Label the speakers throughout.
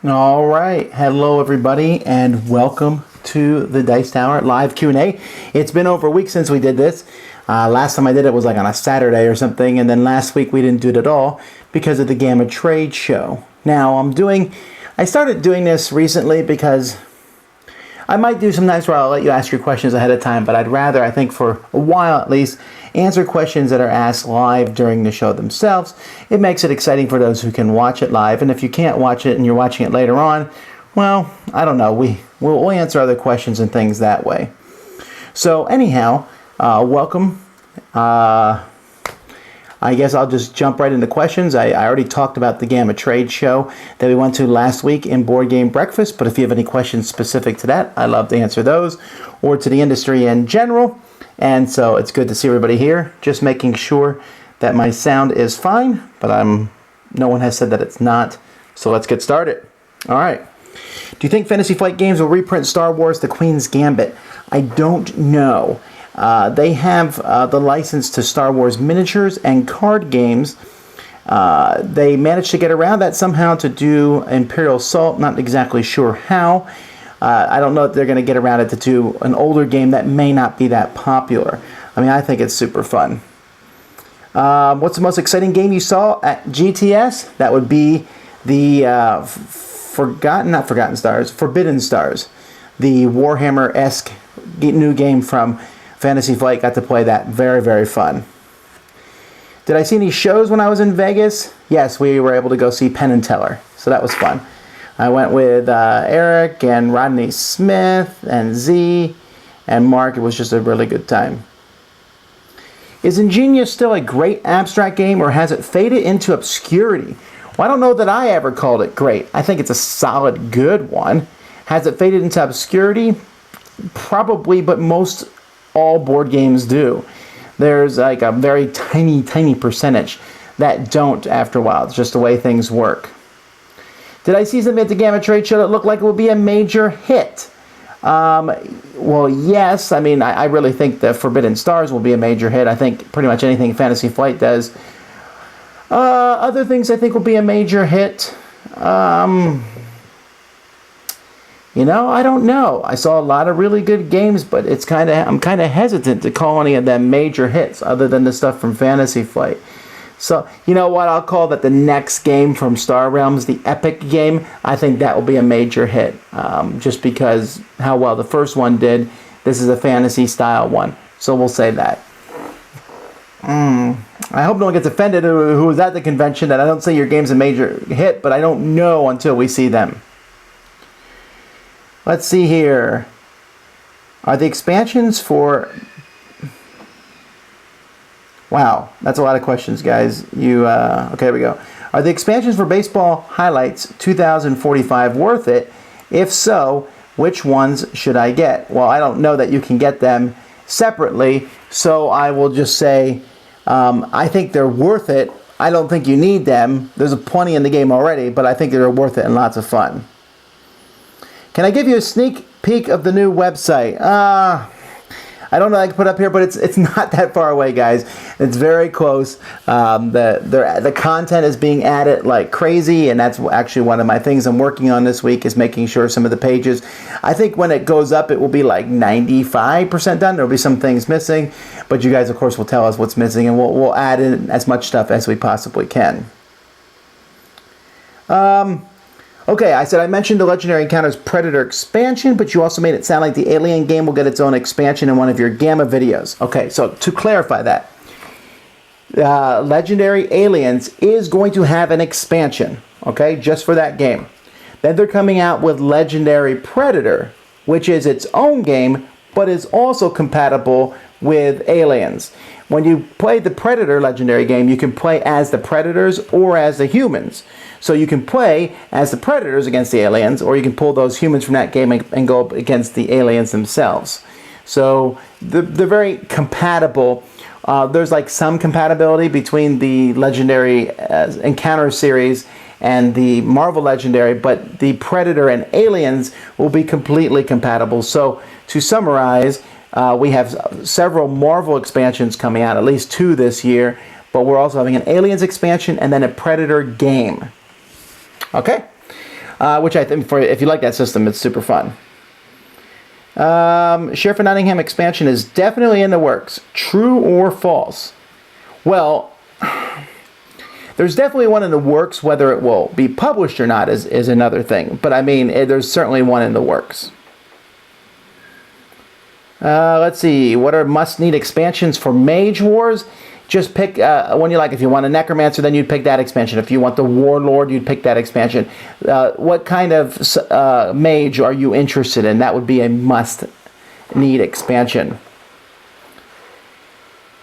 Speaker 1: All right, hello everybody, and welcome to the Dice Tower live Q&A. It's been over a week since we did this. Last time I did it was like on a Saturday or something, and then last week we didn't do it at all because of the Gamma Trade Show. Now I started doing this recently because I might do some nights where I'll let you ask your questions ahead of time, but I'd rather, I think for a while at least, answer questions that are asked live during the show themselves. It makes it exciting for those who can watch it live, and if you can't watch it and you're watching it later on, well, I don't know, we'll answer other questions and things that way. So anyhow, welcome. I guess I'll just jump right into questions. I already talked about the Gamma Trade Show that we went to last week in Board Game Breakfast, but if you have any questions specific to that, I'd love to answer those, or to the industry in general. And so it's good to see everybody here. Just making sure that my sound is fine, but no one has said that it's not. So let's get started. All right. Do you think Fantasy Flight Games will reprint Star Wars: The Queen's Gambit? I don't know. They have the license to Star Wars miniatures and card games. They managed to get around that somehow to do Imperial Assault. Not exactly sure how. I don't know if they're going to get around it to do an older game that may not be that popular. I mean, I think it's super fun. What's the most exciting game you saw at GTS? That would be the Forbidden Stars. The Warhammer-esque new game from Fantasy Flight. Got to play that. Very, very fun. Did I see any shows when I was in Vegas? Yes, we were able to go see Penn and Teller. So that was fun. I went with Eric and Rodney Smith and Z and Mark. It was just a really good time. Is Ingenious still a great abstract game, or has it faded into obscurity? Well, I don't know that I ever called it great. I think it's a solid, good one. Has it faded into obscurity? Probably, but most all board games do. There's like a very tiny percentage that don't after a while. It's just the way things work. Did I see something at the Gamma Trade Show that looked like it would be a major hit? Well, yes. I mean, I really think the Forbidden Stars will be a major hit. I think pretty much anything Fantasy Flight does. Other things I think will be a major hit. I don't know. I saw a lot of really good games, but I'm kind of hesitant to call any of them major hits other than the stuff from Fantasy Flight. So, you know what? I'll call that the next game from Star Realms, the Epic game. I think that will be a major hit, just because how well the first one did. This is a fantasy style one, so we'll say that. I hope no one gets offended who was at the convention that I don't say your game's a major hit, but I don't know until we see them. Let's see here. Are the expansions for... Wow, that's a lot of questions, guys. Okay, here we go. Are the expansions for Baseball Highlights 2045 worth it? If so, which ones should I get? Well, I don't know that you can get them separately, so I will just say I think they're worth it. I don't think you need them. There's plenty in the game already, but I think they're worth it and lots of fun. Can I give you a sneak peek of the new website? I don't know if I can put up here, but it's not that far away, guys. It's very close. The content is being added like crazy, and that's actually one of my things I'm working on this week is making sure some of the pages. I think when it goes up, it will be like 95% done. There'll be some things missing, but you guys, of course, will tell us what's missing, and we'll add in as much stuff as we possibly can. Okay, I mentioned the Legendary Encounters Predator expansion, but you also made it sound like the Alien game will get its own expansion in one of your Gamma videos. Okay, so to clarify that, Legendary Aliens is going to have an expansion, okay, just for that game. Then they're coming out with Legendary Predator, which is its own game, but is also compatible with Aliens. When you play the Predator Legendary game, you can play as the Predators or as the humans. So you can play as the Predators against the Aliens, or you can pull those humans from that game and go up against the Aliens themselves. So they're very compatible. There's like some compatibility between the Legendary Encounter series and the Marvel Legendary, but the Predator and Aliens will be completely compatible. So to summarize, we have several Marvel expansions coming out, at least 2 this year, but we're also having an Aliens expansion and then a Predator game. Okay. which I think if you like that system, it's super fun. Sheriff of Nottingham expansion is definitely in the works. True or false? Well, there's definitely one in the works. Whether it will be published or not is another thing. But I mean, there's certainly one in the works. Let's see. What are must-need expansions for Mage Wars? Just pick one you like. If you want a Necromancer, then you'd pick that expansion. If you want the Warlord, you'd pick that expansion. What kind of mage are you interested in? That would be a must-need expansion.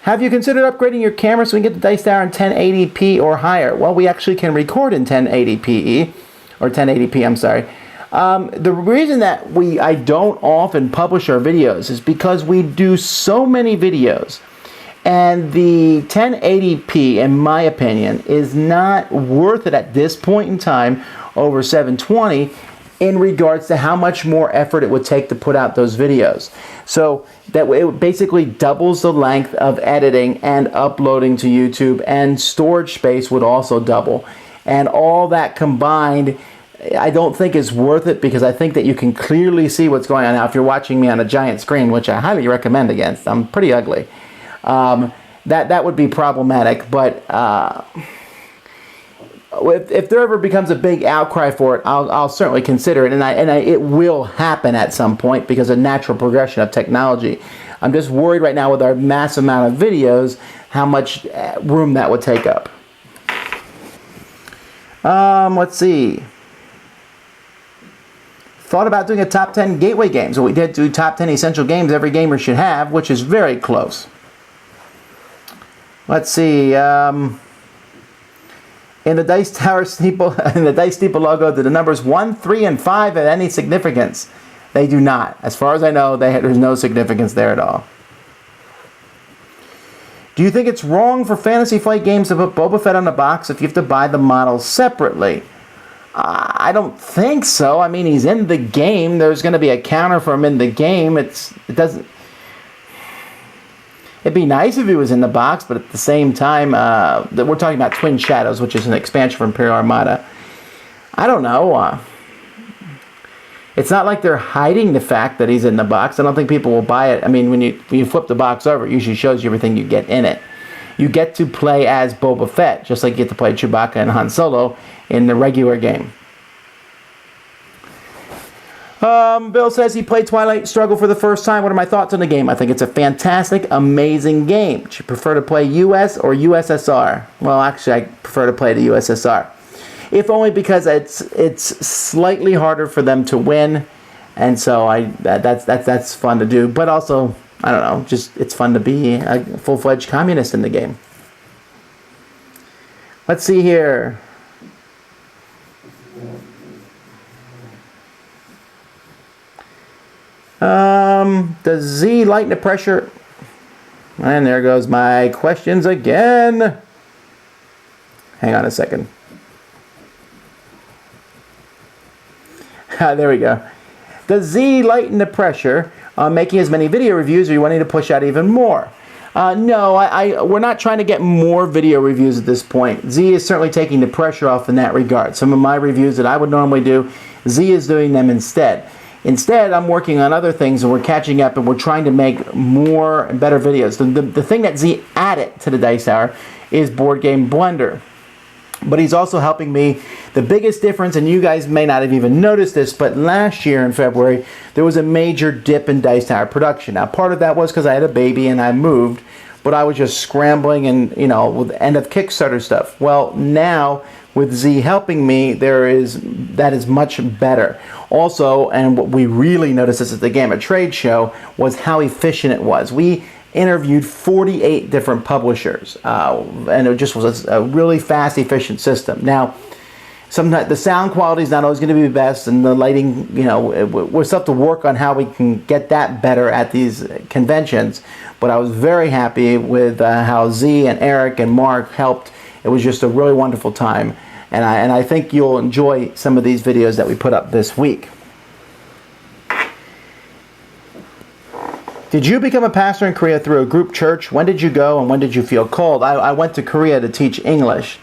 Speaker 1: Have you considered upgrading your camera so we can get the Dice Tower in 1080p or higher? Well, we actually can record in 1080p, or 1080p, I'm sorry. The reason that I don't often publish our videos is because we do so many videos. And the 1080p, in my opinion, is not worth it at this point in time over 720 in regards to how much more effort it would take to put out those videos. So that way it basically doubles the length of editing and uploading to YouTube, and storage space would also double. And all that combined, I don't think is worth it, because I think that you can clearly see what's going on. Now, if you're watching me on a giant screen, which I highly recommend against, I'm pretty ugly. That would be problematic, but if there ever becomes a big outcry for it, I'll certainly consider it, and it will happen at some point because of natural progression of technology. I'm just worried right now with our massive amount of videos how much room that would take up. Let's see. Thought about doing a top 10 gateway games. So we did do top 10 essential games every gamer should have, which is very close. Let's see. In the Dice Tower steeple, in the Dice Steeple logo, do the numbers 1, 3, and 5 have any significance? They do not. As far as I know, there's no significance there at all. Do you think it's wrong for Fantasy Flight Games to put Boba Fett on the box if you have to buy the models separately? I don't think so. I mean, he's in the game. There's going to be a counter for him in the game. It doesn't. It'd be nice if he was in the box, but at the same time, we're talking about Twin Shadows, which is an expansion for Imperial Armada. I don't know. It's not like they're hiding the fact that he's in the box. I don't think people will buy it. I mean, when you flip the box over, it usually shows you everything you get in it. You get to play as Boba Fett, just like you get to play Chewbacca and Han Solo in the regular game. Bill says he played Twilight Struggle for the first time. What are my thoughts on the game? I think it's a fantastic, amazing game. Do you prefer to play US or USSR? Well, actually, I prefer to play the USSR. If only because it's slightly harder for them to win, and so that's fun to do. But also, I don't know, just it's fun to be a full-fledged communist in the game. Let's see here. Does Z lighten the pressure? And there goes my questions again. Hang on a second. There we go. Does Z lighten the pressure on making as many video reviews, or are you wanting to push out even more? No, we're not trying to get more video reviews at this point. Z is certainly taking the pressure off in that regard. Some of my reviews that I would normally do, Z is doing them instead. Instead, I'm working on other things, and we're catching up, and we're trying to make more and better videos. The thing that Z added to the Dice Tower is Board Game Blender. But he's also helping me. The biggest difference, and you guys may not have even noticed this, but last year in February, there was a major dip in Dice Tower production. Now, part of that was because I had a baby and I moved, but I was just scrambling and, with the end of Kickstarter stuff. Well, now, with Z helping me, that is much better. Also, and what we really noticed this at the Gamma Trade Show, was how efficient it was. We interviewed 48 different publishers, and it just was a really fast, efficient system. Now, sometimes the sound quality is not always going to be the best, and the lighting, we still have to work on how we can get that better at these conventions. But I was very happy with how Z and Eric and Mark helped. It was just a really wonderful time, and I think you'll enjoy some of these videos that we put up this week. Did you become a pastor in Korea through a group church? When did you go, and when did you feel called? I went to Korea to teach English.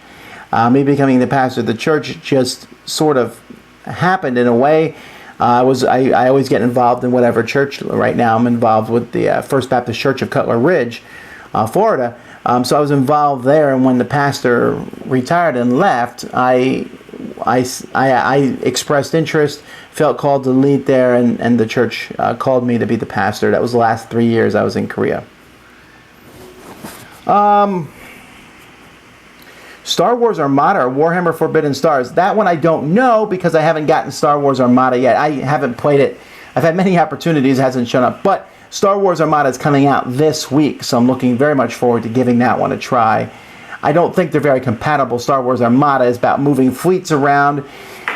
Speaker 1: Me becoming the pastor of the church just sort of happened in a way. I always get involved in whatever church. Right now I'm involved with the First Baptist Church of Cutler Ridge, Florida. So I was involved there, and when the pastor retired and left, I expressed interest, felt called to lead there, and the church called me to be the pastor. That was the last 3 years I was in Korea. Star Wars Armada or Warhammer Forbidden Stars. That one I don't know because I haven't gotten Star Wars Armada yet. I haven't played it. I've had many opportunities, it hasn't shown up. But Star Wars Armada is coming out this week, so I'm looking very much forward to giving that one a try. I don't think they're very compatible. Star Wars Armada is about moving fleets around.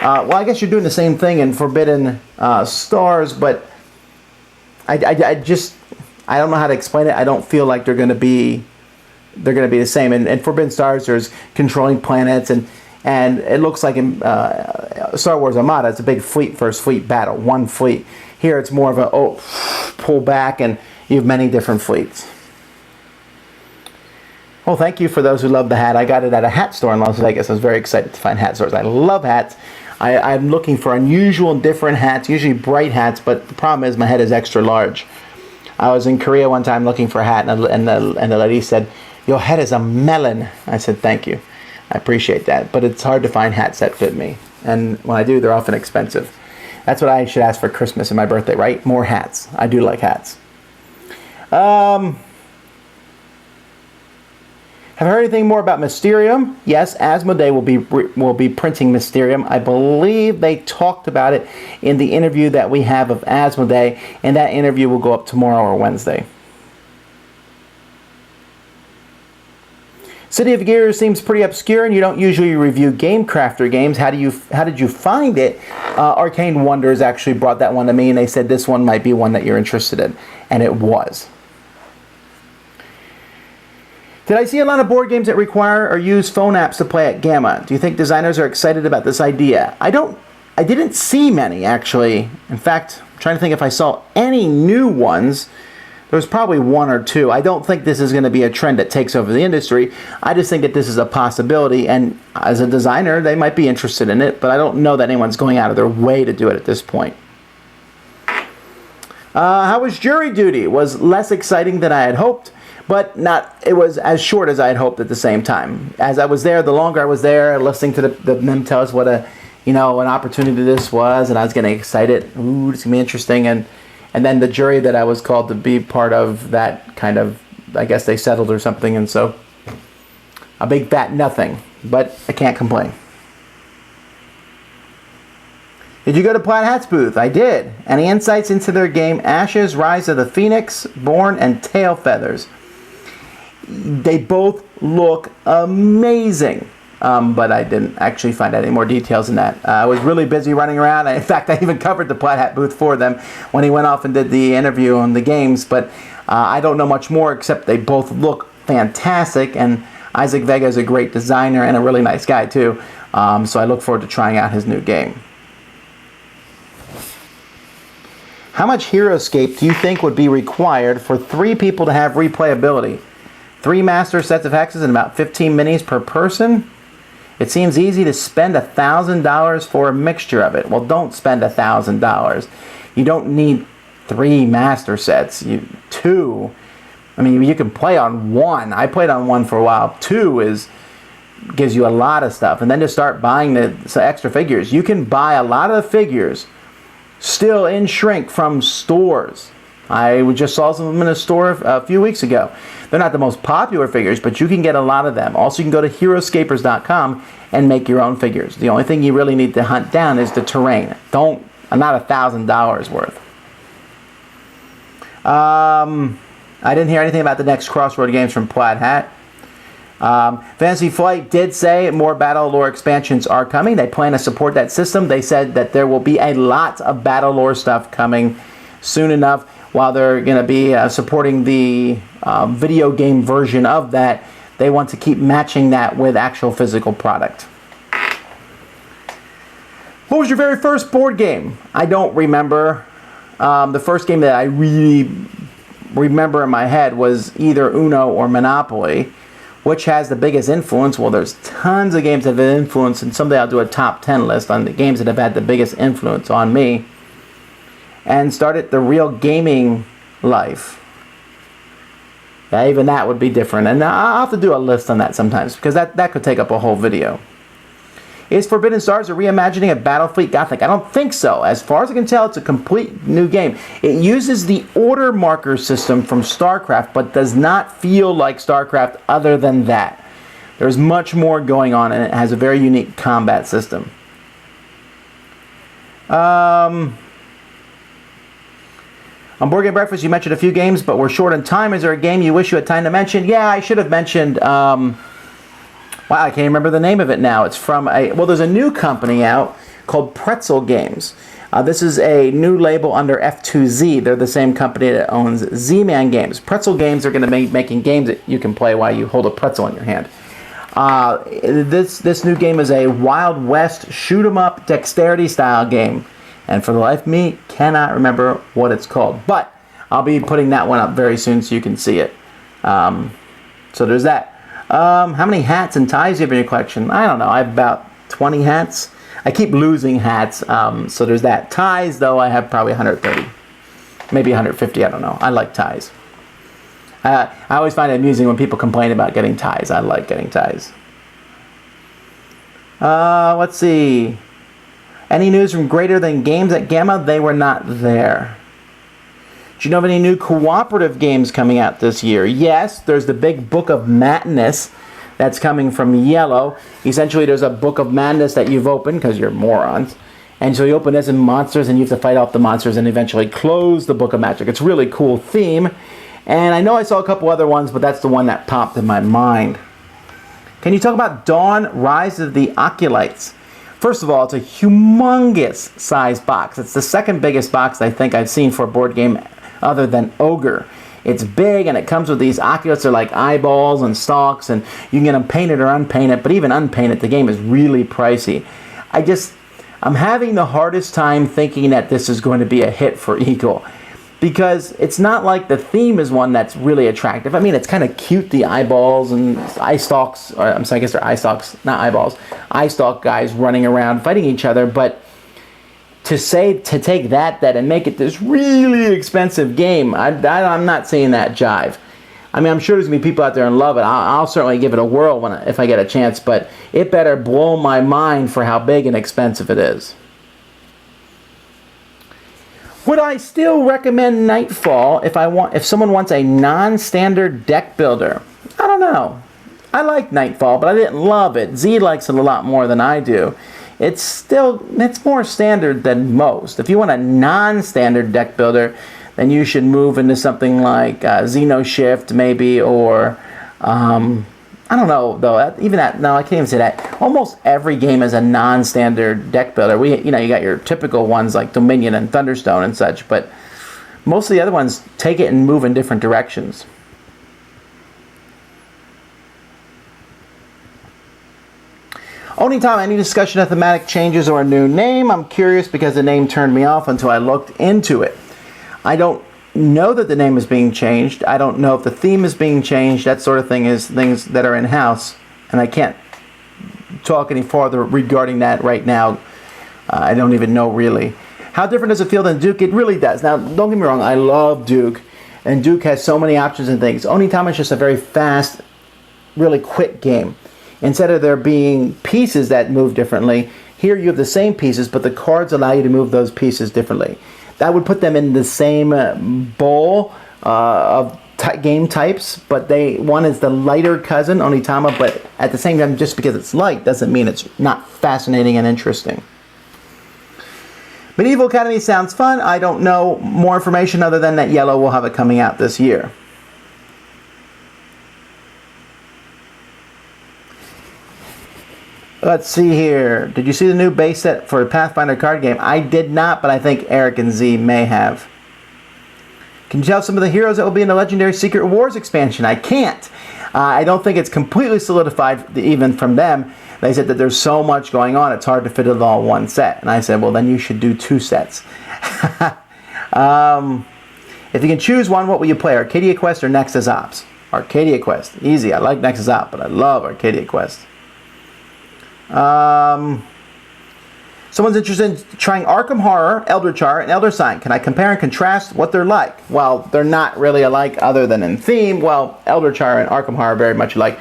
Speaker 1: Well, I guess you're doing the same thing in Forbidden Stars, but I don't know how to explain it. I don't feel like they're going to be the same. And Forbidden Stars, there's controlling planets, and it looks like in Star Wars Armada, it's a big fleet versus fleet battle, one fleet. Here it's more of a pull back, and you have many different fleets. Well, thank you for those who love the hat. I got it at a hat store in Las Vegas. I was very excited to find hat stores. I love hats. I'm looking for unusual and different hats, usually bright hats, but the problem is my head is extra large. I was in Korea one time looking for a hat, and the lady said, "Your head is a melon." I said, "Thank you. I appreciate that." But it's hard to find hats that fit me. And when I do, they're often expensive. That's what I should ask for Christmas and my birthday, right? More hats. I do like hats. Have you heard anything more about Mysterium? Yes, Asmodee will be printing Mysterium. I believe they talked about it in the interview that we have of Asmodee, and that interview will go up tomorrow or Wednesday. City of Gears seems pretty obscure, and you don't usually review Game Crafter games. How did you find it? Arcane Wonders actually brought that one to me, and they said this one might be one that you're interested in, and it was. Did I see a lot of board games that require or use phone apps to play at Gamma? Do you think designers are excited about this idea? I didn't see many, actually. In fact, I'm trying to think if I saw any new ones. There's probably one or two. I don't think this is going to be a trend that takes over the industry. I just think that this is a possibility, and as a designer, they might be interested in it, but I don't know that anyone's going out of their way to do it at this point. How was jury duty? It was less exciting than I had hoped, but it was as short as I had hoped at the same time. As I was there, the longer I was there, listening to them tell us what an opportunity this was, and I was getting excited. Ooh, it's going to be interesting. And then the jury that I was called to be part of, that kind of, I guess they settled or something, and so a big fat nothing, but I can't complain. Did you go to Plaid Hat's booth? I did. Any insights into their game Ashes, Rise of the Phoenix, Born, and Tail Feathers? They both look amazing. But I didn't actually find out any more details than that. I was really busy running around. In fact, I even covered the Plaid Hat booth for them when he went off and did the interview on the games. But I don't know much more except they both look fantastic. And Isaac Vega is a great designer and a really nice guy too. So I look forward to trying out his new game. How much HeroScape do you think would be required for 3 people to have replayability? 3 master sets of hexes and about 15 minis per person? It seems easy to spend $1,000 for a mixture of it. Well, don't spend $1,000. You don't need 3 master sets. 2. I mean, you can play on 1. I played on 1 for a while. 2 gives you a lot of stuff. And then to start buying the extra figures. You can buy a lot of the figures still in shrink from stores. I just saw some of them in a store a few weeks ago. They're not the most popular figures, but you can get a lot of them. Also, you can go to HeroScapers.com and make your own figures. The only thing you really need to hunt down is the terrain. Not $1,000 worth. I didn't hear anything about the next Crossroad games from Plaid Hat. Fantasy Flight did say more Battle Lore expansions are coming. They plan to support that system. They said that there will be a lot of Battle Lore stuff coming soon enough. While they're going to be supporting the video game version of that, they want to keep matching that with actual physical product. What was your very first board game? I don't remember. The first game that I really remember in my head was either Uno or Monopoly. Which has the biggest influence? Well, there's tons of games that have influence, and someday I'll do a top 10 list on the games that have had the biggest influence on me. And started the real gaming life. Yeah, even that would be different. And I'll have to do a list on that sometimes, because that could take up a whole video. Is Forbidden Stars a reimagining of Battlefleet Gothic? I don't think so. As far as I can tell, it's a complete new game. It uses the order marker system from StarCraft, but does not feel like StarCraft other than that. There's much more going on, and it has a very unique combat system. On Board Game Breakfast, you mentioned a few games, but we're short on time. Is there a game you wish you had time to mention? Yeah, I should have mentioned... Wow, I can't remember the name of it now. It's from there's a new company out called Pretzel Games. This is a new label under F2Z. They're the same company that owns Z-Man Games. Pretzel Games are going to be making games that you can play while you hold a pretzel in your hand. This new game is a Wild West shoot-'em-up dexterity style game. And for the life of me, cannot remember what it's called. But I'll be putting that one up very soon so you can see it. So there's that. How many hats and ties do you have in your collection? I don't know. I have about 20 hats. I keep losing hats, so there's that. Ties, though, I have probably 130. Maybe 150, I don't know. I like ties. I always find it amusing when people complain about getting ties. I like getting ties. Let's see. Any news from Greater Than Games at Gamma? They were not there. Do you know of any new cooperative games coming out this year? Yes, there's the big Book of Madness that's coming from Yellow. Essentially, there's a Book of Madness that you've opened, because you're morons. And so you open this in monsters, and you have to fight off the monsters and eventually close the Book of Magic. It's a really cool theme. And I know I saw a couple other ones, but that's the one that popped in my mind. Can you talk about Dawn, Rise of the Oculites? First of all, it's a humongous size box. It's the second biggest box I think I've seen for a board game other than Ogre. It's big, and it comes with these oculates. They're like eyeballs and stalks, and you can get them painted or unpainted, but even unpainted, the game is really pricey. I'm having the hardest time thinking that this is going to be a hit for Eagle, because it's not like the theme is one that's really attractive. I mean, it's kind of cute, the eyeballs and eye stalks, or I guess they're eye stalks, not eyeballs, eye stalk guys running around fighting each other, but to take that and make it this really expensive game, I'm not seeing that jive. I mean, I'm sure there's going to be people out there and love it. I'll certainly give it a whirl if I get a chance, but it better blow my mind for how big and expensive it is. Would I still recommend Nightfall if someone wants a non-standard deck builder? I don't know. I like Nightfall, but I didn't love it. Z likes it a lot more than I do. It's more standard than most. If you want a non-standard deck builder, then you should move into something like Xeno Shift maybe, or I don't know though. Even that, no, I can't even say that. Almost every game is a non-standard deck builder. You got your typical ones like Dominion and Thunderstone and such, but most of the other ones take it and move in different directions. Only time any discussion of thematic changes or a new name. I'm curious because the name turned me off until I looked into it. I don't know that the name is being changed. I don't know if the theme is being changed. That sort of thing is things that are in-house, and I can't talk any farther regarding that right now. I don't even know really. How different does it feel than Duke? It really does. Now, don't get me wrong, I love Duke, and Duke has so many options and things. Only time is just a very fast, really quick game. Instead of there being pieces that move differently, here you have the same pieces, but the cards allow you to move those pieces differently. That would put them in the same bowl of game types, but one is the lighter cousin, Onitama, but at the same time, just because it's light doesn't mean it's not fascinating and interesting. Medieval Academy sounds fun. I don't know more information other than that Yellow will have it coming out this year. Let's see here. Did you see the new base set for a Pathfinder card game? I did not, but I think Eric and Z may have. Can you tell some of the heroes that will be in the Legendary Secret Wars expansion? I can't. I don't think it's completely solidified even from them. They said that there's so much going on, it's hard to fit it all in one set. And I said, well, then you should do 2 sets. If you can choose one, what will you play? Arcadia Quest or Nexus Ops? Arcadia Quest. Easy. I like Nexus Out, but I love Arcadia Quest. Someone's interested in trying Arkham Horror, Eldritch Horror, and Elder Sign. Can I compare and contrast what they're like? Well, they're not really alike other than in theme. Well, Eldritch Horror and Arkham Horror are very much alike.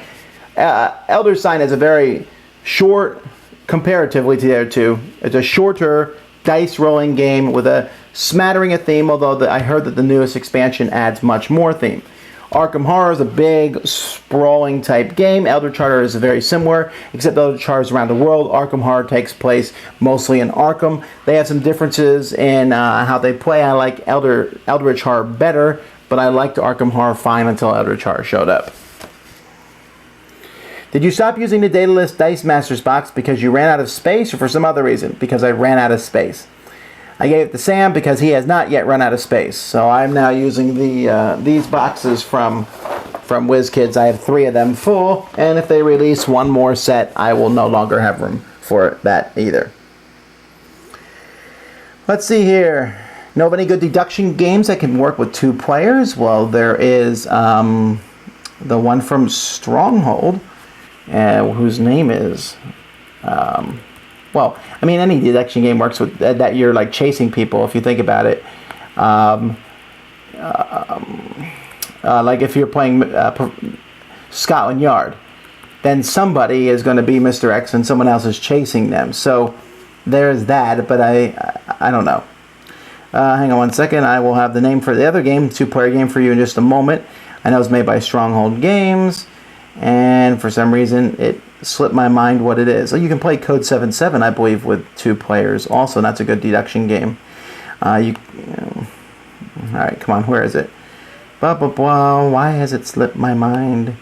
Speaker 1: Elder Sign is a very short, comparatively to the other two. It's a shorter dice rolling game with a smattering of theme, although I heard that the newest expansion adds much more theme. Arkham Horror is a big, sprawling type game. Eldritch Horror is very similar, except Eldritch Horror is around the world. Arkham Horror takes place mostly in Arkham. They have some differences in how they play. I like Eldritch Horror better, but I liked Arkham Horror fine until Eldritch Horror showed up. Did you stop using the Daedalus Dice Masters box because you ran out of space or for some other reason? Because I ran out of space. I gave it to Sam because he has not yet run out of space. So I'm now using these boxes from WizKids. I have 3 of them full, and if they release one more set, I will no longer have room for that either. Let's see here. Know of any good deduction games that can work with 2 players? Well, there is the one from Stronghold, whose name is... well, I mean, any deduction game works with that. You're like chasing people, if you think about it. Like if you're playing Scotland Yard, then somebody is going to be Mr. X and someone else is chasing them. So there's that, but I don't know. Hang on one second. I will have the name for the other game, 2-player game, for you in just a moment. I know it's made by Stronghold Games, and for some reason it slipped my mind what it is. So you can play Code 7-7, I believe, with 2 players also, and that's a good deduction game. Alright, come on, where is it? Blah, blah, blah. Why has it slipped my mind?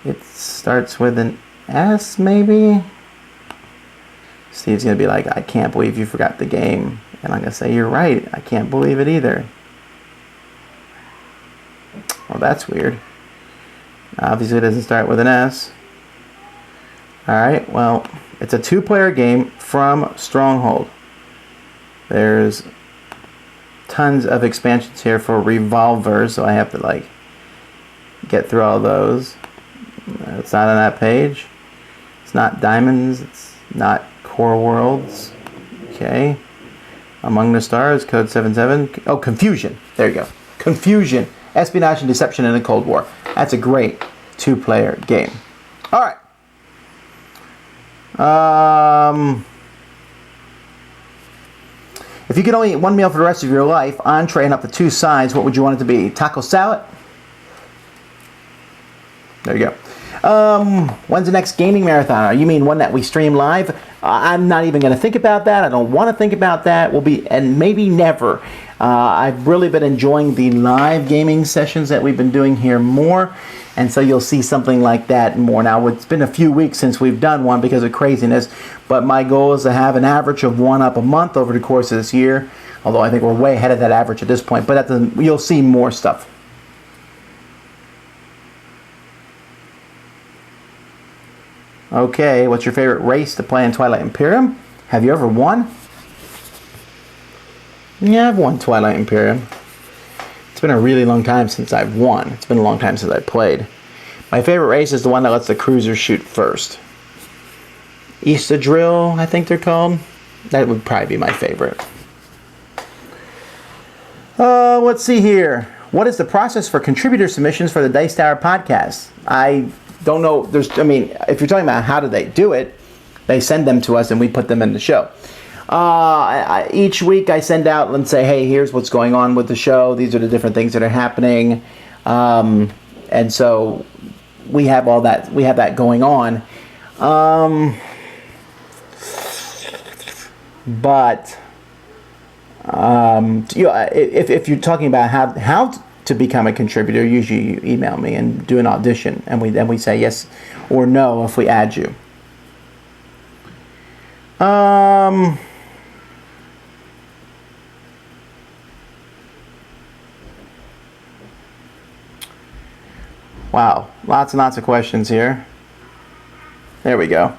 Speaker 1: It starts with an S, maybe? Steve's going to be like, I can't believe you forgot the game. And I'm going to say, you're right, I can't believe it either. Well, that's weird. Obviously it doesn't start with an S. Alright, well, it's a 2-player game from Stronghold. There's tons of expansions here for Revolver, so I have to, like, get through all those. It's not on that page. It's not Diamonds. It's not Core Worlds. Okay. Among the Stars, Code 7-7. Oh, Confusion. There you go. Confusion. Espionage and Deception in the Cold War. That's a great 2-player game. Alright. If you could only eat one meal for the rest of your life, entree and up to 2 sides, what would you want it to be? Taco salad? There you go. When's the next gaming marathon? You mean one that we stream live? I'm not even going to think about that. I don't want to think about that. We'll be, and maybe never. I've really been enjoying the live gaming sessions that we've been doing here more, and so you'll see something like that more. Now, it's been a few weeks since we've done one because of craziness, but my goal is to have an average of 1 up a month over the course of this year, although I think we're way ahead of that average at this point, but that doesn't, you'll see more stuff. Okay, what's your favorite race to play in Twilight Imperium? Have you ever won? Yeah, I've won Twilight Imperium. It's been a really long time since I've won. It's been a long time since I played. My favorite race is the one that lets the cruisers shoot first. Eastadrill, I think they're called. That would probably be my favorite. Let's see here. What is the process for contributor submissions for the Dice Tower podcast? I don't know. If you're talking about how do they do it, they send them to us and we put them in the show. Each week I send out and say, hey, here's what's going on with the show. These are the different things that are happening. And so we have all that. We have that going on. If you're talking about how to become a contributor, usually you email me and do an audition, and we say yes or no if we add you. Wow, lots and lots of questions here. There we go.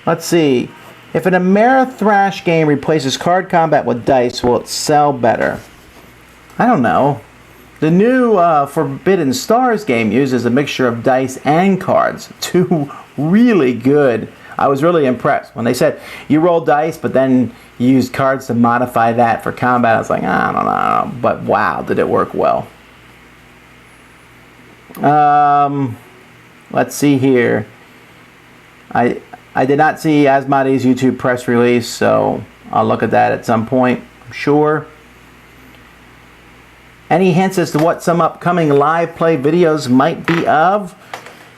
Speaker 1: Let's see. If an Amerithrash game replaces card combat with dice, will it sell better? I don't know. The new Forbidden Stars game uses a mixture of dice and cards. Two really good. I was really impressed when they said you roll dice, but then you use cards to modify that for combat. I was like, I don't know, but wow, did it work well. Let's see here. I did not see Asmodee's YouTube press release, so I'll look at that at some point, I'm sure. Any hints as to what some upcoming live play videos might be of?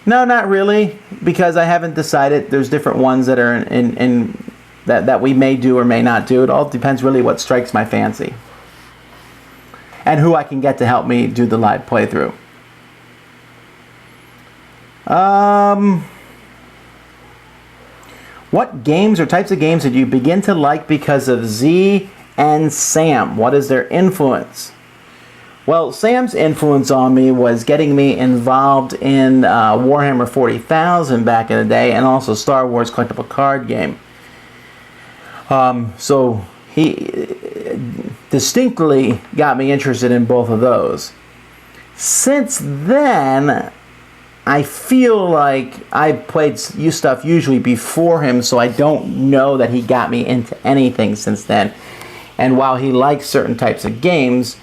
Speaker 1: No, not really, because I haven't decided. There's different ones that are in that we may do or may not do. It all depends really what strikes my fancy. And who I can get to help me do the live playthrough. What games or types of games did you begin to like because of Z and Sam? What is their influence? Well, Sam's influence on me was getting me involved in Warhammer 40,000 back in the day, and also Star Wars collectible card game. So he distinctly got me interested in both of those. Since then, I feel like I've played stuff usually before him, so I don't know that he got me into anything since then. And while he likes certain types of games,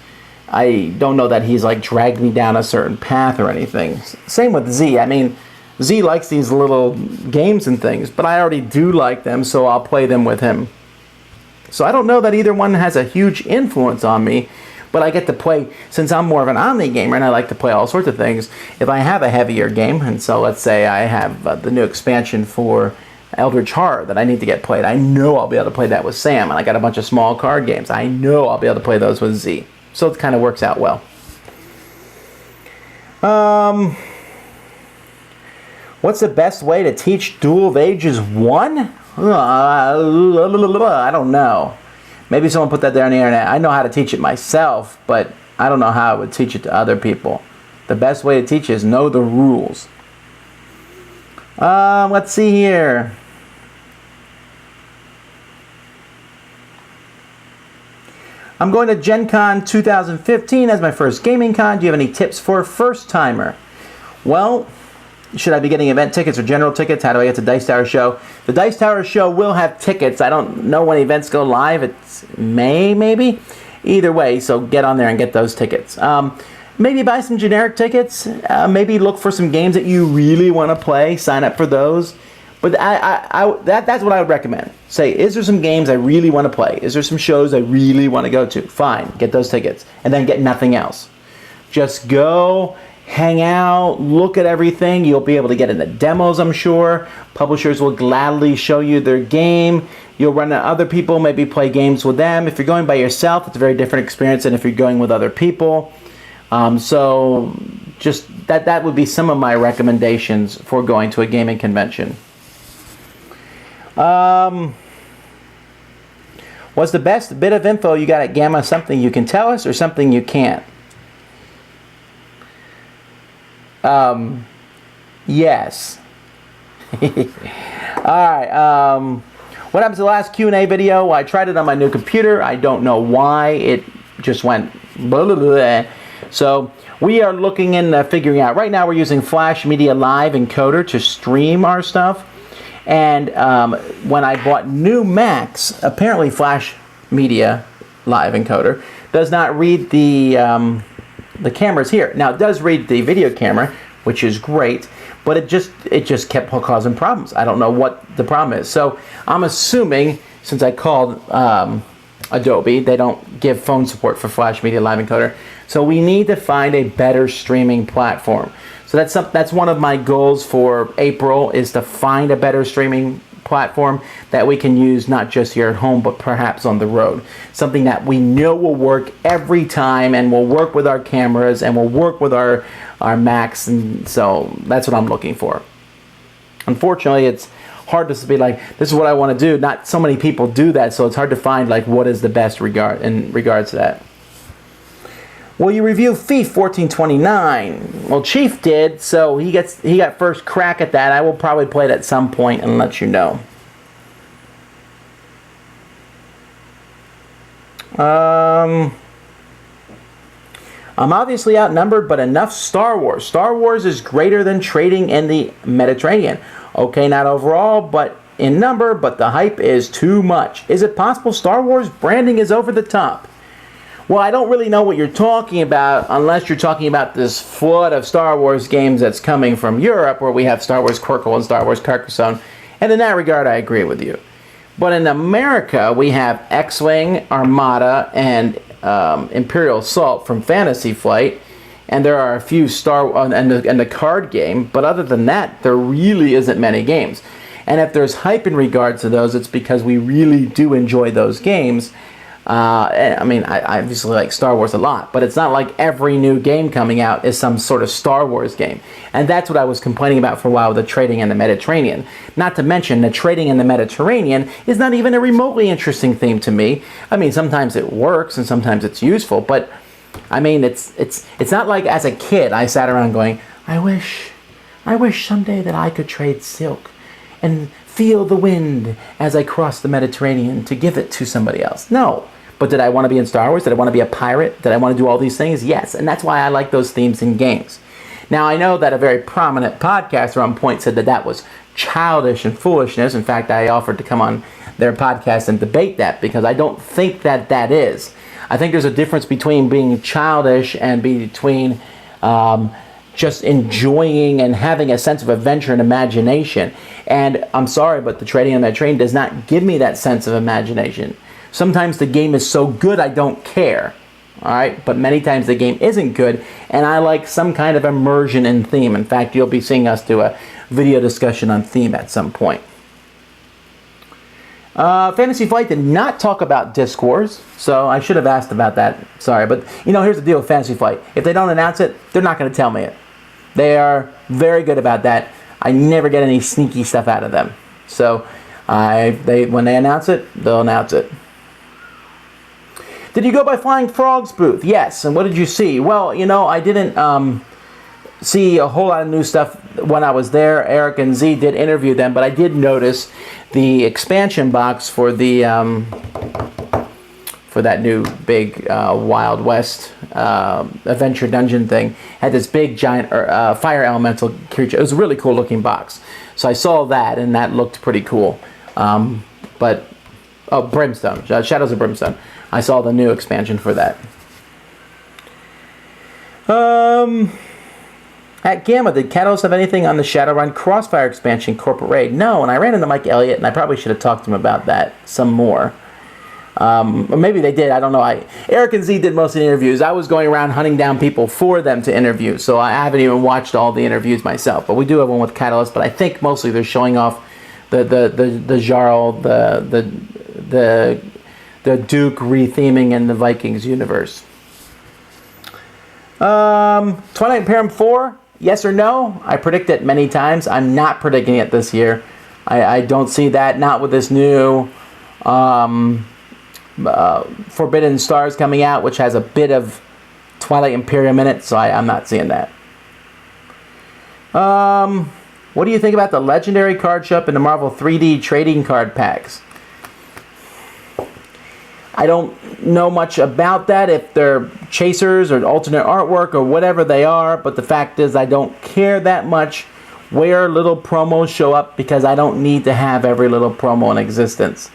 Speaker 1: I don't know that he's like dragged me down a certain path or anything. Same with Z. I mean, Z likes these little games and things, but I already do like them, so I'll play them with him. So I don't know that either one has a huge influence on me, but I get to play, since I'm more of an Omni gamer and I like to play all sorts of things, if I have a heavier game, and so let's say I have the new expansion for Eldritch Horror that I need to get played, I know I'll be able to play that with Sam, and I got a bunch of small card games, I know I'll be able to play those with Z. So it kind of works out well. What's the best way to teach Duel of Ages 1? I don't know. Maybe someone put that there on the internet. I know how to teach it myself, but I don't know how I would teach it to other people. The best way to teach is know the rules. Let's see here. I'm going to Gen Con 2015 as my first gaming con. Do you have any tips for a first-timer? Well, should I be getting event tickets or general tickets? How do I get to Dice Tower Show? The Dice Tower Show will have tickets. I don't know when events go live. It's May, maybe? Either way, so get on there and get those tickets. Maybe buy some generic tickets. Maybe look for some games that you really want to play. Sign up for those. But that's what I would recommend. Say, is there some games I really want to play? Is there some shows I really want to go to? Fine, get those tickets. And then get nothing else. Just go, hang out, look at everything. You'll be able to get into demos, I'm sure. Publishers will gladly show you their game. You'll run into other people, maybe play games with them. If you're going by yourself, it's a very different experience than if you're going with other people. So just that would be some of my recommendations for going to a gaming convention. What's the best bit of info you got at Gamma? Something you can tell us or something you can't? Yes. Alright, what happened to the last Q&A video? Well, I tried it on my new computer. I don't know why. It just went blah, blah, blah. So we are looking into figuring out. Right now we're using Flash Media Live Encoder to stream our stuff. And when I bought new Macs, apparently Flash Media Live Encoder does not read the cameras here. Now it does read the video camera, which is great, but it just kept causing problems. I don't know what the problem is. So I'm assuming, since I called Adobe, they don't give phone support for Flash Media Live Encoder. So we need to find a better streaming platform. So that's one of my goals for April, is to find a better streaming platform that we can use not just here at home, but perhaps on the road. Something that we know will work every time and will work with our cameras and will work with our Macs. And so that's what I'm looking for. Unfortunately, it's hard to be like, this is what I want to do. Not so many people do that, so it's hard to find like what is the best in regards to that. Will you review Thief 1429? Well, Chief did, so he got first crack at that. I will probably play it at some point and let you know. I'm obviously outnumbered, but enough Star Wars. Star Wars is greater than trading in the Mediterranean. Okay, not overall, but in number, but the hype is too much. Is it possible Star Wars branding is over the top? Well, I don't really know what you're talking about unless you're talking about this flood of Star Wars games that's coming from Europe, where we have Star Wars Quirkle and Star Wars Carcassonne, and in that regard, I agree with you. But in America, we have X-Wing, Armada, and Imperial Assault from Fantasy Flight, and there are a few and the card game, but other than that, there really isn't many games. And if there's hype in regards to those, it's because we really do enjoy those games. I mean, I obviously like Star Wars a lot, but it's not like every new game coming out is some sort of Star Wars game. And that's what I was complaining about for a while with the trading in the Mediterranean. Not to mention, the trading in the Mediterranean is not even a remotely interesting theme to me. I mean, sometimes it works and sometimes it's useful, but I mean, it's not like as a kid I sat around going, I wish someday that I could trade silk and feel the wind as I cross the Mediterranean to give it to somebody else. No. But did I want to be in Star Wars? Did I want to be a pirate? Did I want to do all these things? Yes. And that's why I like those themes in games. Now, I know that a very prominent podcaster on Point said that that was childish and foolishness. In fact, I offered to come on their podcast and debate that because I don't think that that is. I think there's a difference between being childish and between just enjoying and having a sense of adventure and imagination. And I'm sorry, but the trading on that train does not give me that sense of imagination. Sometimes the game is so good I don't care, all right? But many times the game isn't good, and I like some kind of immersion in theme. In fact, you'll be seeing us do a video discussion on theme at some point. Fantasy Flight did not talk about Disc Wars, so I should have asked about that. Sorry, but here's the deal with Fantasy Flight. If they don't announce it, they're not going to tell me it. They are very good about that. I never get any sneaky stuff out of them. So when they announce it, they'll announce it. Did you go by Flying Frog's booth? Yes. And what did you see? Well, I didn't see a whole lot of new stuff when I was there. Eric and Z did interview them, but I did notice the expansion box for the for that new big Wild West adventure dungeon thing had this big giant fire elemental creature. It was a really cool looking box. So I saw that, and that looked pretty cool. Brimstone, Shadows of Brimstone. I saw the new expansion for that. At Gamma, did Catalyst have anything on the Shadowrun Crossfire expansion corporate raid? No, and I ran into Mike Elliott, and I probably should have talked to him about that some more. Or maybe they did, I don't know. Eric and Z did most of the interviews. I was going around hunting down people for them to interview, so I haven't even watched all the interviews myself. But we do have one with Catalyst, but I think mostly they're showing off the Jarl, the Duke retheming in the Vikings universe. Twilight Imperium 4, yes or no? I predict it many times. I'm not predicting it this year. I don't see that, not with this new Forbidden Stars coming out, which has a bit of Twilight Imperium in it, so I'm not seeing that. What do you think about the Legendary Card Shop and the Marvel 3D trading card packs? I don't know much about that, if they're chasers or alternate artwork or whatever they are, but the fact is I don't care that much where little promos show up because I don't need to have every little promo in existence.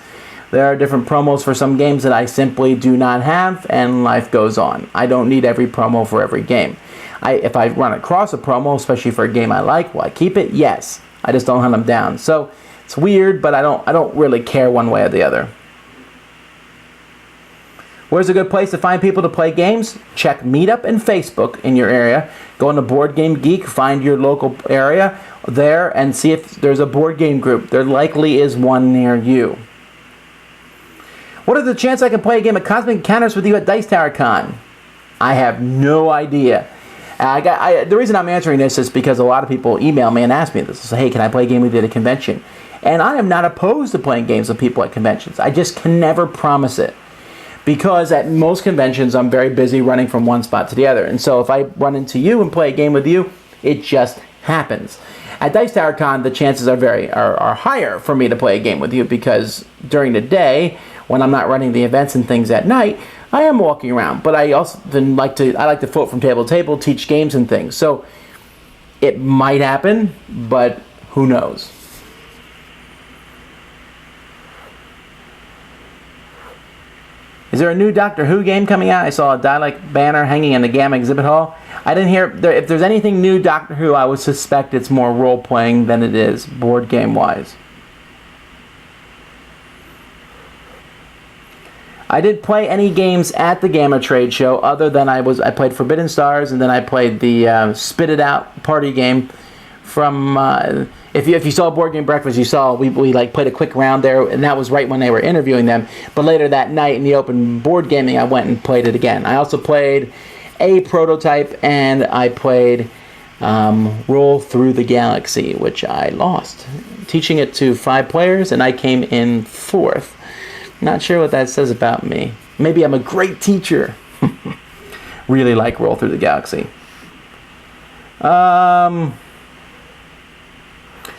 Speaker 1: There are different promos for some games that I simply do not have, and life goes on. I don't need every promo for every game. If I run across a promo, especially for a game I like, will I keep it? Yes. I just don't hunt them down. So it's weird, but I don't really care one way or the other. Where's a good place to find people to play games? Check Meetup and Facebook in your area. Go into Board Game Geek, find your local area there, and see if there's a board game group. There likely is one near you. What are the chances I can play a game of Cosmic Encounters with you at Dice Tower Con? I have no idea. The reason I'm answering this is because a lot of people email me and ask me this. Say, hey, can I play a game with you at a convention? And I am not opposed to playing games with people at conventions. I just can never promise it. Because at most conventions, I'm very busy running from one spot to the other. And so if I run into you and play a game with you, it just happens. At Dice Tower Con, the chances are higher for me to play a game with you, because during the day, when I'm not running the events and things at night, I am walking around. But I also like to float from table to table, teach games and things. So it might happen, but who knows? Is there a new Doctor Who game coming out? I saw a Dalek banner hanging in the Gamma exhibit hall. I didn't hear... If there's anything new Doctor Who, I would suspect it's more role-playing than it is board game-wise. I didn't play any games at the Gamma Trade Show other than I played Forbidden Stars, and then I played the Spit It Out party game from... If you saw Board Game Breakfast, you saw we like played a quick round there, and that was right when they were interviewing them. But later that night in the open board gaming, I went and played it again. I also played a prototype, and I played Roll Through the Galaxy, which I lost, teaching it to 5 players, and I came in 4th. Not sure what that says about me. Maybe I'm a great teacher. Really like Roll Through the Galaxy.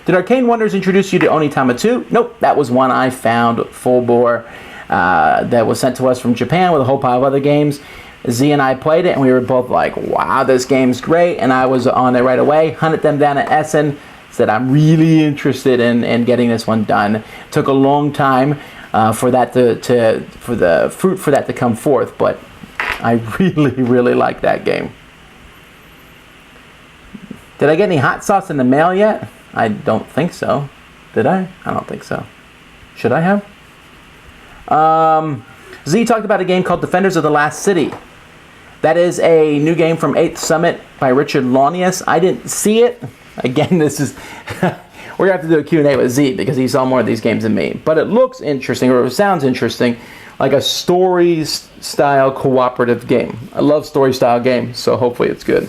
Speaker 1: Did Arcane Wonders introduce you to Onitama 2? Nope, that was one I found full bore that was sent to us from Japan with a whole pile of other games. Z and I played it, and we were both like, wow, this game's great, and I was on it right away, hunted them down at Essen, said I'm really interested in getting this one done. Took a long time for the fruit for that to come forth, but I really like that game. Did I get any hot sauce in the mail yet? I don't think so. Did I? I don't think so. Should I have? Z talked about a game called Defenders of the Last City. That is a new game from 8th Summit by Richard Launius. I didn't see it. Again, this is... we're going to have to do a Q&A with Z because he saw more of these games than me. But it looks interesting, or it sounds interesting, like a story-style cooperative game. I love story-style games, so hopefully it's good.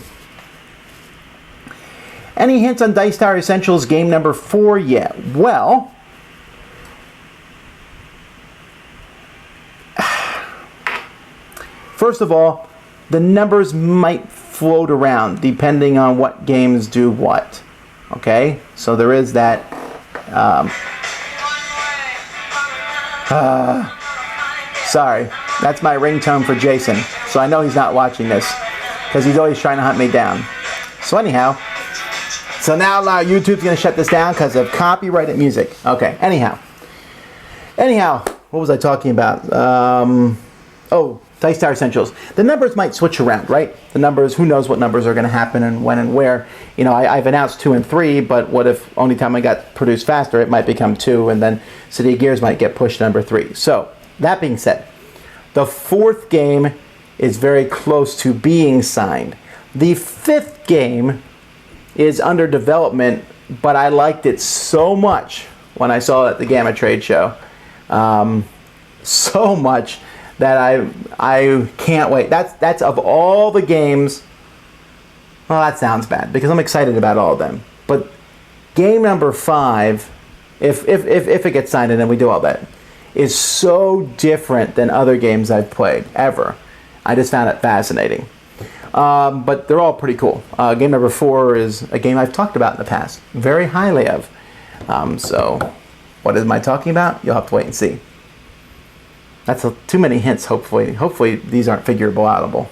Speaker 1: Any hints on Dice Tower Essentials game number 4 yet? Well, first of all, the numbers might float around depending on what games do what. Okay? So there is that. Sorry. That's my ringtone for Jason. So I know he's not watching this because he's always trying to hunt me down. So anyhow... So now YouTube's going to shut this down because of copyrighted music. Okay, anyhow, what was I talking about? Dice Tower Essentials. The numbers might switch around, right? The numbers, who knows what numbers are going to happen and when and where. You know, I've announced 2 and 3, but what if only time I got produced faster, it might become 2, and then City of Gears might get pushed to number 3. So, that being said, the 4th game is very close to being signed. The 5th game is under development, but I liked it so much when I saw it at the Gamma Trade Show. So much that I can't wait. That's of all the games. Well, that sounds bad because I'm excited about all of them. But game number 5, if it gets signed and then we do all that, is so different than other games I've played ever. I just found it fascinating. But they're all pretty cool. Game number 4 is a game I've talked about in the past, very highly of. So, what am I talking about? You'll have to wait and see. That's too many hints, hopefully. Hopefully these aren't figurable outable.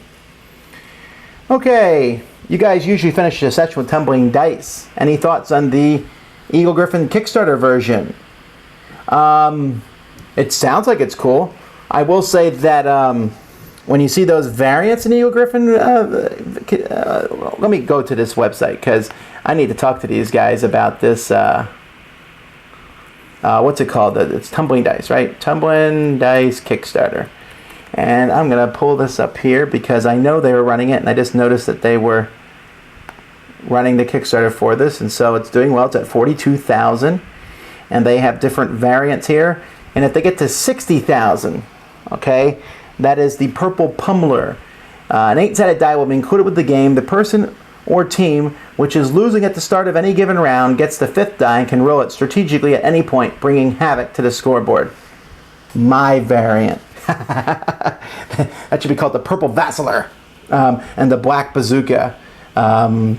Speaker 1: Okay, you guys usually finish the session with tumbling dice. Any thoughts on the Eagle Griffin Kickstarter version? It sounds like it's cool. I will say that... when you see those variants in Eagle Griffin, let me go to this website because I need to talk to these guys about this. What's it called? It's Tumbling Dice, right? Tumbling Dice Kickstarter. And I'm going to pull this up here because I know they were running it, and I just noticed that they were running the Kickstarter for this, and so it's doing well. It's at 42,000, and they have different variants here. And if they get to 60,000, okay, that is the Purple Pummeler. An 8-sided die will be included with the game. The person or team which is losing at the start of any given round gets the 5th die and can roll it strategically at any point, bringing havoc to the scoreboard. My variant. That should be called the Purple Vaseler and the Black Bazooka.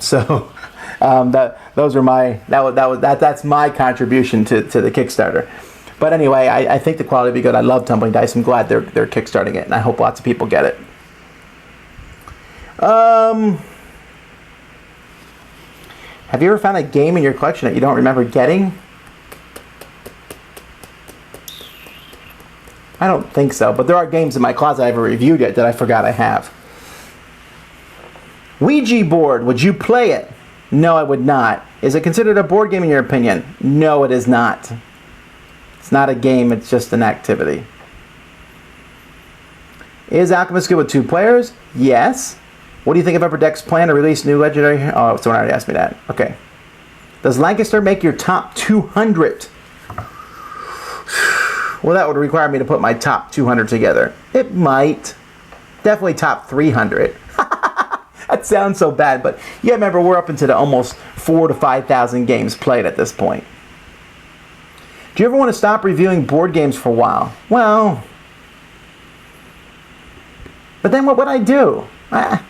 Speaker 1: So Those are that's my contribution to the Kickstarter. But anyway, I think the quality will be good. I love Tumbling Dice. I'm glad they're kickstarting it, and I hope lots of people get it. Have you ever found a game in your collection that you don't remember getting? I don't think so, but there are games in my closet I haven't reviewed yet that I forgot I have. Ouija board, would you play it? No, I would not. Is it considered a board game in your opinion? No, it is not. It's not a game, it's just an activity. Is Alchemist good with 2 players? Yes. What do you think of Upper Deck's plan to release new legendary? Oh, someone already asked me that. Okay. Does Lancaster make your top 200? Well, that would require me to put my top 200 together. It might. Definitely top 300. That sounds so bad, but yeah, remember, we're up into the almost 4,000 to 5,000 games played at this point. Do you ever want to stop reviewing board games for a while? Well, but then what would I do? I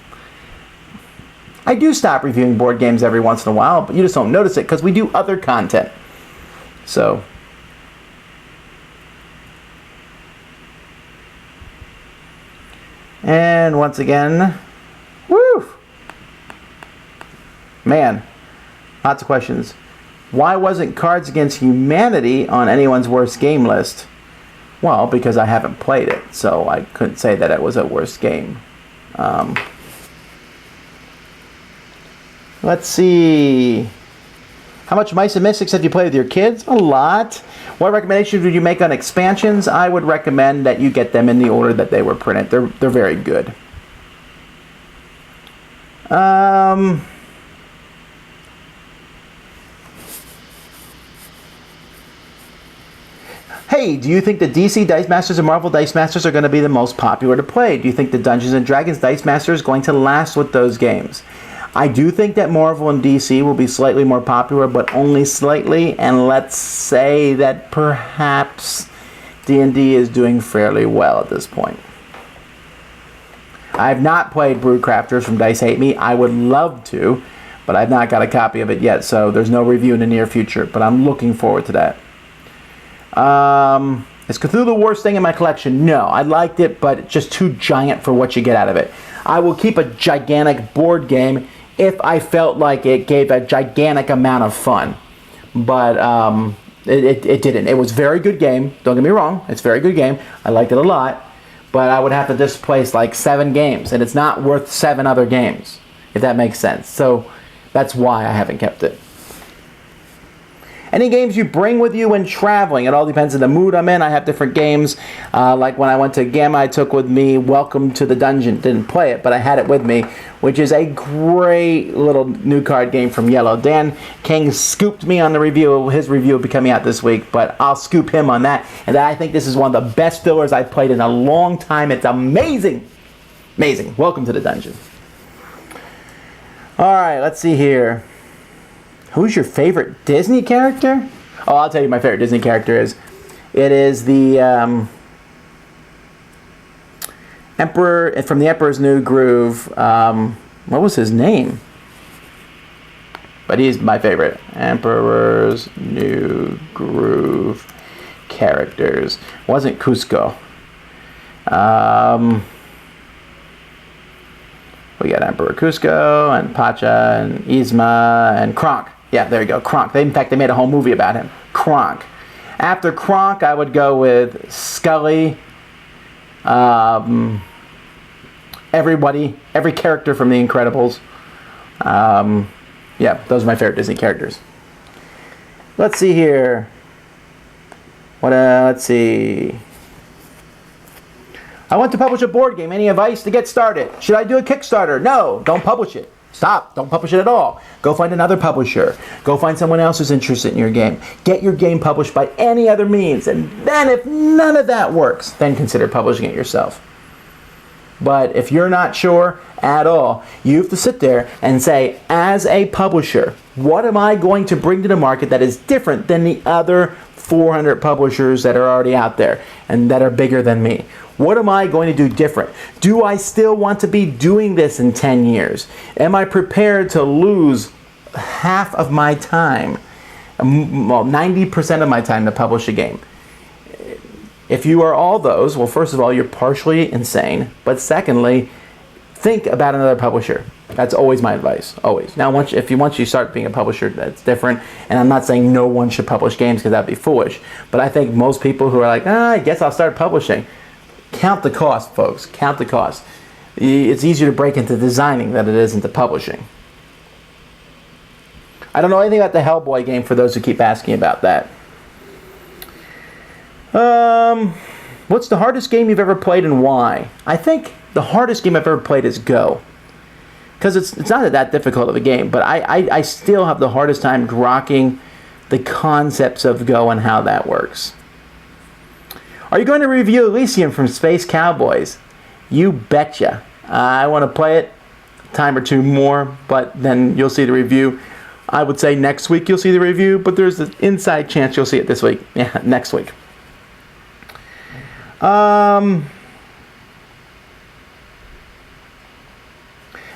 Speaker 1: do stop reviewing board games every once in a while, but you just don't notice it because we do other content. So, and once again, woo! Man, lots of questions. Why wasn't Cards Against Humanity on anyone's worst game list? Well, because I haven't played it, so I couldn't say that it was a worst game. Let's see. How much Mice and Mystics have you played with your kids? A lot. What recommendations would you make on expansions? I would recommend that you get them in the order that they were printed. They're very good. Hey, do you think the DC Dice Masters and Marvel Dice Masters are going to be the most popular to play? Do you think the Dungeons & Dragons Dice Master is going to last with those games? I do think that Marvel and DC will be slightly more popular, but only slightly, and let's say that perhaps D&D is doing fairly well at this point. I have not played Brewcrafters from Dice Hate Me. I would love to, but I've not got a copy of it yet, so there's no review in the near future, but I'm looking forward to that. Is Cthulhu the worst thing in my collection? No, I liked it, but it's just too giant for what you get out of it. I will keep a gigantic board game if I felt like it gave a gigantic amount of fun. But it didn't. It was a very good game. Don't get me wrong. It's a very good game. I liked it a lot. But I would have to displace like 7 games, and it's not worth 7 other games, if that makes sense. So that's why I haven't kept it. Any games you bring with you when traveling? It all depends on the mood I'm in. I have different games. Like when I went to Gamma, I took with me Welcome to the Dungeon. Didn't play it, but I had it with me, which is a great little new card game from Yellow. Dan King scooped me on the review. His review will be coming out this week, but I'll scoop him on that. And I think this is one of the best fillers I've played in a long time. It's amazing. Amazing. Welcome to the Dungeon. All right, let's see here. Who's your favorite Disney character? Oh, I'll tell you my favorite Disney character is. It is the Emperor from the Emperor's New Groove. What was his name? But he's my favorite. Emperor's New Groove characters. Wasn't Cusco. We got Emperor Cusco and Pacha and Yzma and Kronk. Yeah, there you go, Kronk. In fact, they made a whole movie about him. Kronk. After Kronk, I would go with Scully. Everybody, every character from The Incredibles. Yeah, those are my favorite Disney characters. Let's see here. Let's see. I want to publish a board game. Any advice to get started? Should I do a Kickstarter? No, don't publish it. Stop. Don't publish it at all. Go find another publisher. Go find someone else who's interested in your game. Get your game published by any other means. And then if none of that works, then consider publishing it yourself. But if you're not sure at all, you have to sit there and say, as a publisher, what am I going to bring to the market that is different than the other 400 publishers that are already out there and that are bigger than me? What am I going to do different? Do I still want to be doing this in 10 years? Am I prepared to lose half of my time, well, 90% of my time to publish a game. If you are all those, well, first of all, you're partially insane. But secondly, think about another publisher. That's always my advice, always. Now, once you start being a publisher, that's different. And I'm not saying no one should publish games because that'd be foolish. But I think most people who are like, I guess I'll start publishing. Count the cost, folks. Count the cost. It's easier to break into designing than it is into publishing. I don't know anything about the Hellboy game for those who keep asking about that. What's the hardest game you've ever played and why? I think the hardest game I've ever played is Go. Because it's not that difficult of a game, but I still have the hardest time grokking the concepts of Go and how that works. Are you going to review Elysium from Space Cowboys? You betcha. I want to play it a time or two more, but then you'll see the review. I would say next week you'll see the review, but there's an inside chance you'll see it this week. Yeah, next week.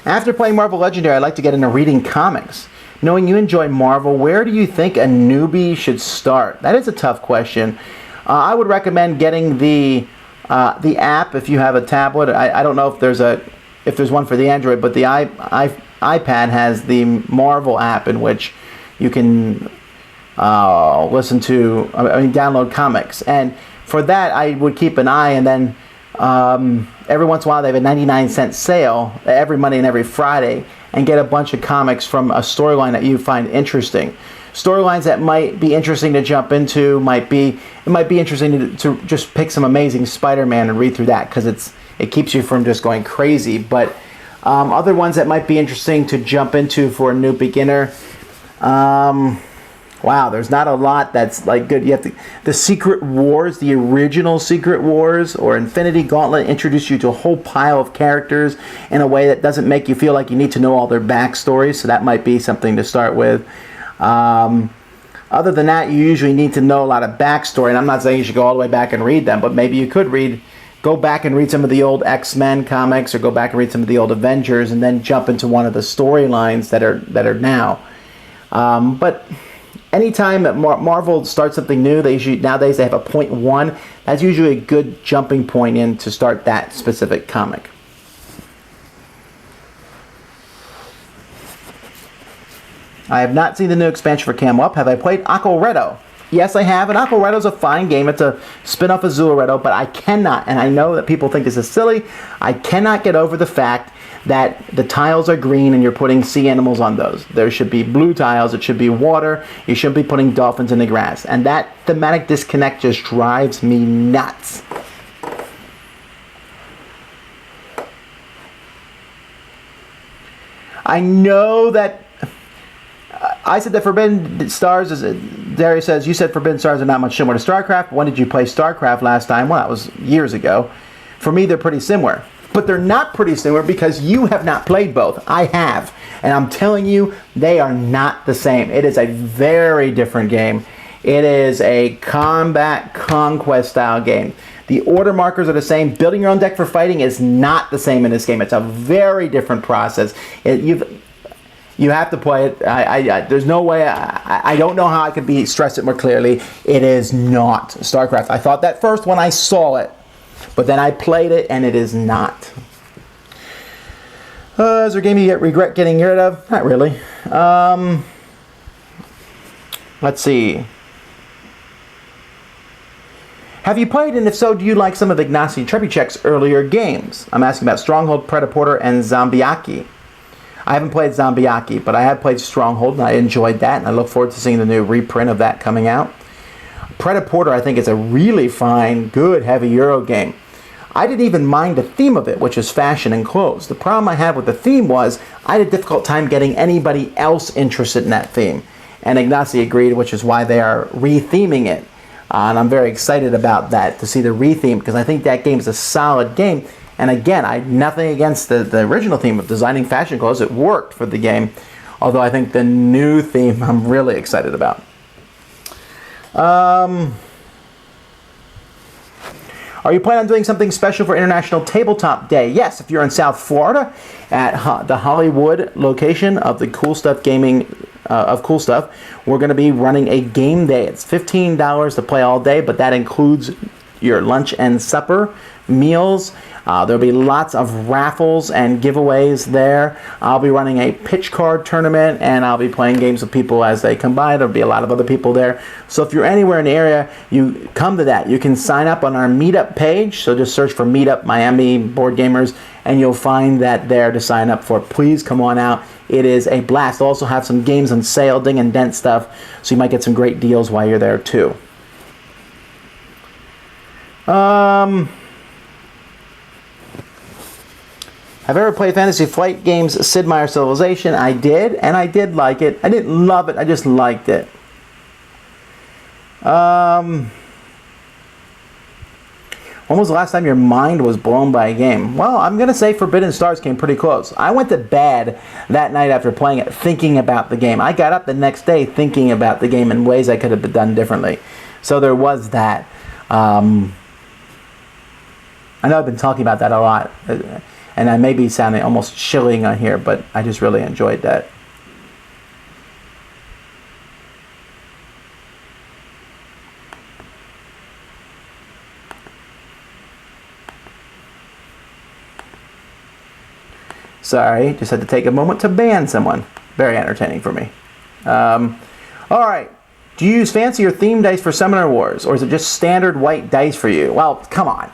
Speaker 1: After playing Marvel Legendary, I'd like to get into reading comics. Knowing you enjoy Marvel, where do you think a newbie should start? That is a tough question. I would recommend getting the app if you have a tablet. I don't know if there's one for the Android, but the iPad has the Marvel app in which you can download comics. And for that, I would keep an eye, and then every once in a while they have a 99-cent sale every Monday and every Friday, and get a bunch of comics from a storyline that you find interesting. Storylines that might be interesting to jump into might be interesting to just pick some Amazing Spider-Man and read through that, because it keeps you from just going crazy. But other ones that might be interesting to jump into for a new beginner. Wow, there's not a lot that's like good. You have the Secret Wars, the original Secret Wars, or Infinity Gauntlet introduce you to a whole pile of characters in a way that doesn't make you feel like you need to know all their backstories. So that might be something to start with. Other than that, you usually need to know a lot of backstory, and I'm not saying you should go all the way back and read them, but maybe you could go back and read some of the old X-Men comics, or go back and read some of the old Avengers, and then jump into one of the storylines that are now. But anytime that Marvel starts something new, nowadays they have a .1. That's usually a good jumping point in to start that specific comic. I have not seen the new expansion for Cam Up. Have I played Aquaretto? Yes, I have, and Aquaretto's a fine game. It's a spin-off of Zularetto, but I cannot, and I know that people think this is silly, I cannot get over the fact that the tiles are green and you're putting sea animals on those. There should be blue tiles, it should be water, you shouldn't be putting dolphins in the grass. And that thematic disconnect just drives me nuts. I know that I said that Forbidden Stars Darius says, you said Forbidden Stars are not much similar to StarCraft. When did you play StarCraft last time? Well, that was years ago. For me, they're pretty similar. But they're not pretty similar because you have not played both. I have. And I'm telling you, they are not the same. It is a very different game. It is a combat conquest style game. The order markers are the same. Building your own deck for fighting is not the same in this game. It's a very different process. You have to play it. There's no way. I don't know how I could stress it more clearly. It is not StarCraft. I thought that first when I saw it, but then I played it, and it is not. Is there a game you regret getting rid of? Not really. Let's see. Have you played, and if so, do you like some of Ignacy Trzewiczek's earlier games? I'm asking about Stronghold, Predaporter, and Zombiaki. I haven't played Zombiaki, but I have played Stronghold, and I enjoyed that, and I look forward to seeing the new reprint of that coming out. Predaporter, I think, is a really fine, good, heavy Euro game. I didn't even mind the theme of it, which is fashion and clothes. The problem I had with the theme was I had a difficult time getting anybody else interested in that theme. And Ignacy agreed, which is why they are re-theming it. And I'm very excited about that, to see the re-theme, because I think that game is a solid game. And again, I had nothing against the original theme of designing fashion clothes. It worked for the game. Although I think the new theme I'm really excited about. Are Are you planning on doing something special for International Tabletop Day? Yes, if you're in South Florida at the Hollywood location of the Cool Stuff Gaming, of Cool Stuff, we're going to be running a game day. It's $15 to play all day, but that includes your lunch and supper meals. There'll be lots of raffles and giveaways there. I'll be running a pitch card tournament, and I'll be playing games with people as they come by. There'll be a lot of other people there. So if you're anywhere in the area, you come to that. You can sign up on our meetup page. So just search for Meetup Miami Board Gamers, and you'll find that there to sign up for. Please come on out. It is a blast. They'll also have some games on sale, ding and dent stuff, so you might get some great deals while you're there too. Have I ever played Fantasy Flight Games Sid Meier's Civilization? I did, and I did like it. I didn't love it, I just liked it. When was the last time your mind was blown by a game? Well, I'm going to say Forbidden Stars came pretty close. I went to bed that night after playing it thinking about the game. I got up the next day thinking about the game in ways I could have done differently. So there was that. I know I've been talking about that a lot, and I may be sounding almost chilling on here, but I just really enjoyed that. Sorry, just had to take a moment to ban someone. Very entertaining for me. All right. Do you use fancy or themed dice for Summoner Wars, or is it just standard white dice for you? Well, come on,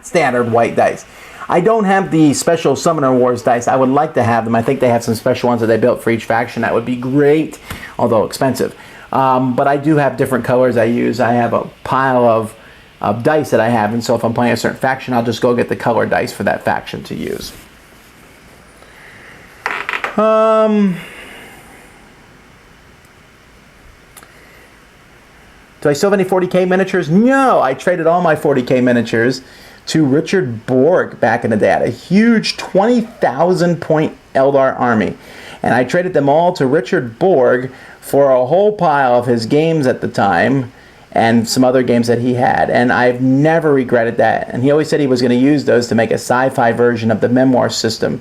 Speaker 1: standard white dice. I don't have the special Summoner Wars dice. I would like to have them. I think they have some special ones that they built for each faction. That would be great, although expensive. But I do have different colors I use. I have a pile of dice that I have, and so if I'm playing a certain faction, I'll just go get the color dice for that faction to use. Do I still have any 40K miniatures? No, I traded all my 40K miniatures to Richard Borg back in the day. I had a huge 20,000 point Eldar army, and I traded them all to Richard Borg for a whole pile of his games at the time and some other games that he had, and I've never regretted that. And he always said he was going to use those to make a sci-fi version of the memoir system.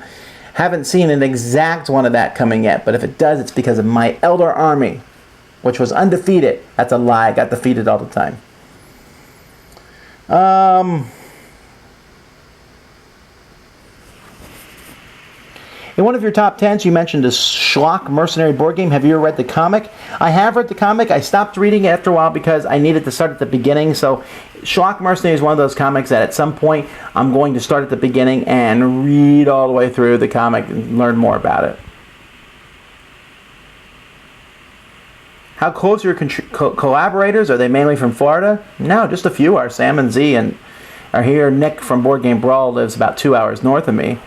Speaker 1: Haven't seen an exact one of that coming yet, but if it does, it's because of my Eldar army, which was undefeated. That's a lie. I got defeated all the time. In one of your top 10s, you mentioned a schlock mercenary board game. Have you ever read the comic? I have read the comic. I stopped reading it after a while because I needed to start at the beginning. So Schlock Mercenary is one of those comics that at some point I'm going to start at the beginning and read all the way through the comic and learn more about it. How close are your collaborators? Are they mainly from Florida? No, just a few are. Sam and Z and are here. Nick from Board Game Brawl lives about 2 hours north of me.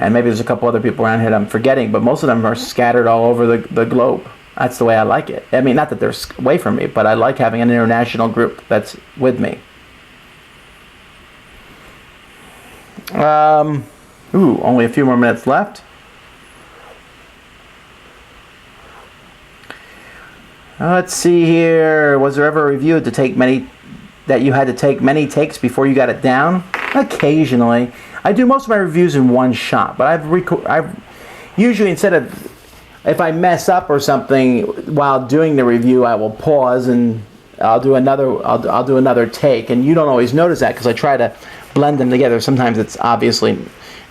Speaker 1: And maybe there's a couple other people around here that I'm forgetting, but most of them are scattered all over the globe. That's the way I like it. I mean, not that they're away from me, but I like having an international group that's with me. Only a few more minutes left. Let's see here. Was there ever a review that you had to take many takes before you got it down? Occasionally. I do most of my reviews in one shot, but I've usually, instead of, if I mess up or something while doing the review, I will pause and I'll do another take. And you don't always notice that because I try to blend them together. Sometimes it's obviously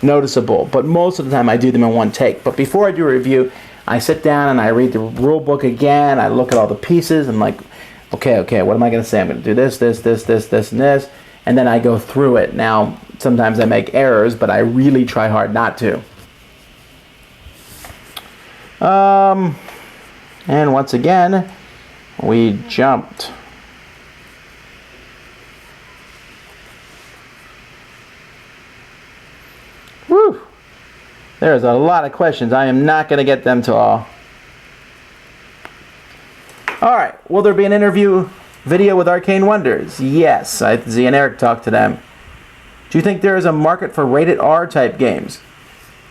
Speaker 1: noticeable, but most of the time I do them in one take. But before I do a review, I sit down and I read the rule book again. I look at all the pieces and like, okay, what am I going to say? I'm going to do this, and this, and then I go through it. Now, sometimes I make errors, but I really try hard not to. And once again, we jumped. Woo! There's a lot of questions. I am not going to get them to all. All right. Will there be an interview video with Arcane Wonders? Yes. Z and Eric talked to them. Do you think there is a market for rated R type games?